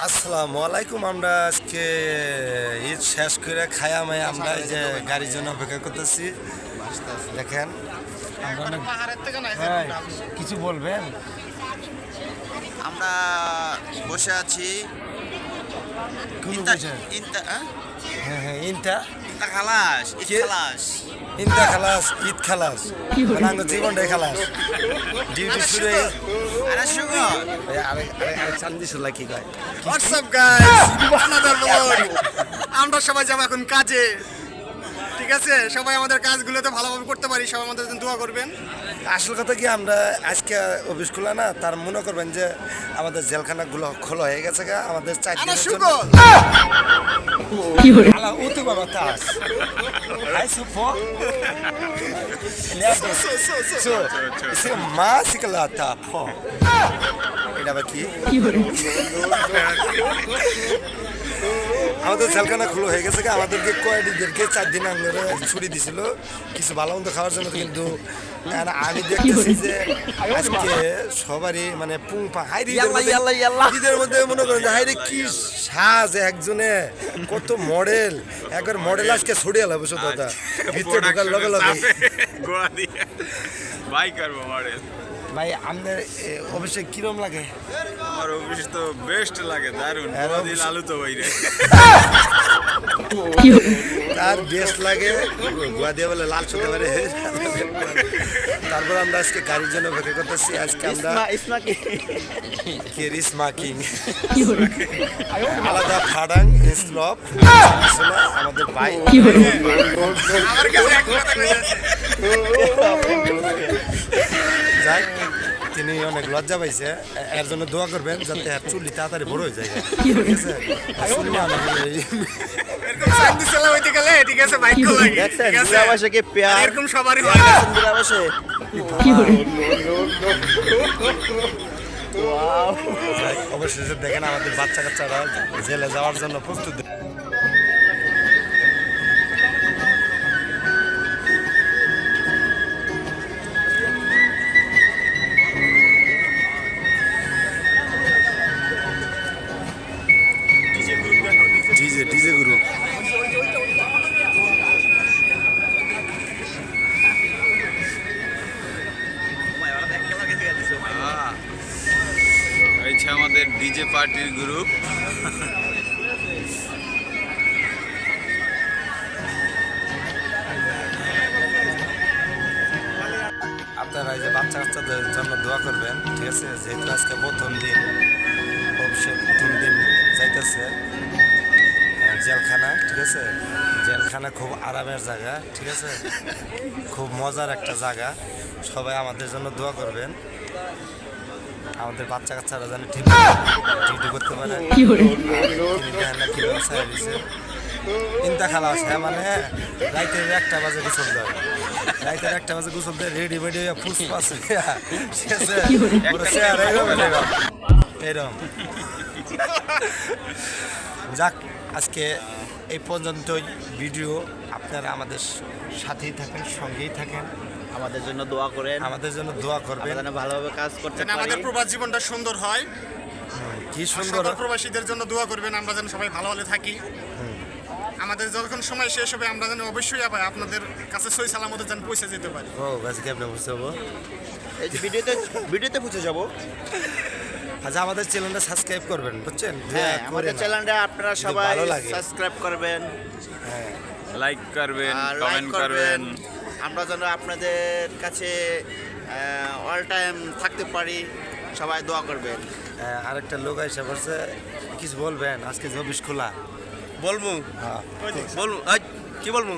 আসসালামু আলাইকুম। আমরা আজকে ঈদ শেষ করে খায়া মায়া আমরা এই যে গাড়ির জন্য অপেক্ষা করতেছি। দেখেন আমরা হ্যাঁ, কিছু বলবেন? আমরা বসে আছি হ্যাঁ হ্যাঁ ইনটা খালাস কে? ইনটা খালাস, ঈদ খালাস, মানে জীবনটাই খালাস। ডিউটি শুরু হয়ে চান্দি শুনলা কি গায়। WhatsApp guys, another blog. আমরা সবাই যাবো এখন কাজে, ঠিক আছে? সবাই আমাদের কাজগুলোতে ভালোভাবে করতে পারি, সবাই আমাদের জন্য দোয়া করবেন। আসল কথা কি, আমরা আজকে অফিস খোলা না, তার মনে করবেন যে আমাদের জেলখানাগুলো খোলা হয়ে গেছে গা, আমাদের 4 আনা দিনের শুকর আলা উতু বাবা তাস হাই সুপো সো সে মাসিকলাতা ফো এটা বাকি আমাদের জেলখানা খোলা হয়ে গেছে গা। আমাদেরকে কয়েদিদেরকে 4 দিন আগে ছুটি দিছিল কিছু ভালো মন্দ খাওয়ার জন্য, কিন্তু আমি দেখতেছি যে আজকে সবারই মানে পুংপা হাইরি ঈদের মধ্যে মনে করেন যে হাইরে কি সাজ, একজনে কত মডেল, একবার মডেল আজকে ছড়িয়ে এলাম বুঝছো দাদা, ভিতরে ঢোকার লগে লগে ভাই আপনার অফিসে কিরম লাগে? আমার অফিস তো বেস্ট লাগে, দারুণ। আলু তো বাইরে তার বেস্ট লাগে, গোয়া দিয়ে বলে লাল ছুটে পারে। তারপর আমরা আজকে গাড়ির জন্য অপেক্ষা করতেছি। আজকে আমরা কেরিস মাকিং আলাদা ফাডাং স্লপ আমাদের বাইক যাই, তিনি অনেক লজ্জা পাইছে, এর জন্য দোয়া করবেন যাতে এর চুলি তাড়াতাড়ি বড় হয়ে যায়, ঠিক আছে? চুলি অনেক সাইন্দি চালা হইতে গেলে, ঠিক আছে, বাইক কো লাগে, ঠিক আছে? আবাসকে পেয়ার এরকম সবারই হয় না। আবাসে অবশেষে দেখেন আমাদের বাচ্চা কাচ্চারা জেলে যাওয়ার জন্য প্রস্তুত। ডিজে গ্রুপ হয়েছে আমাদের ডিজে পার্টির গ্রুপ। আপনারা এই যে বাচ্চা কাচ্চাদের জন্য দোয়া করবেন, ঠিক আছে? যেহেতু আজকে প্রথম দিন, অবশ্যই প্রথম দিন যাইতেছে জেলখানা, ঠিক আছে? জেলখানা খুব আরামের জায়গা, ঠিক আছে? খুব মজার একটা জায়গা। সবাই আমাদের জন্য দোয়া করবেন, আমাদের বাচ্চা কাচ্চারা যেন ঠিক ডিউটি করতে পারে। চিন্তা খালা আছে মানে রাইতের 1টা বাজে গোসল দেয়, রাইতের 1টা বাজে গোসল দেয়, রেডি মেডি ফুসফাস ঠিক আছে, এরকম। যাক, আজকে এই পর্যন্তই ভিডিও। আপনারা আমাদের সাথেই থাকেন, সঙ্গেই থাকেন, আমাদের জন্য দোয়া করেন, আমাদের জন্য দোয়া করবেন, যেন ভালোভাবে কাজ করতে যেন আমাদের প্রবাস জীবনটা সুন্দর হয়। কি সুন্দর। সকল প্রবাসীদের জন্য দোয়া করবেন, আমরা যেন সবাই ভালো ভালো থাকি। আমাদের যখন সময় শেষ হবে, আমরা যেন অবশ্যই আবার আপনাদের কাছে সই সালামতে যেন পৌঁছে যেতে পারি। ও গাছে কেমন বুঝতে হবো? এই যে ভিডিওতে পৌঁছে যাবো। আচ্ছা, আমাদের চ্যানেলটা সাবস্ক্রাইব করবেন, বুঝছেন? হ্যাঁ, আমাদের চ্যানেলটা আপনারা সবাই ভালো লাগে সাবস্ক্রাইব করবেন, লাইক করবেন, লাইক কমেন্ট করবেন, করবেন। আমরা যেন আপনাদের কাছে অল টাইম থাকতে পারি, সবাই দোয়া করবেন। আরেকটা লোক এসে পড়ছে, কিছু বলবেন? আজকে যে অফিস খোলা বলবো হ্যাঁ বলবো কি বলবো?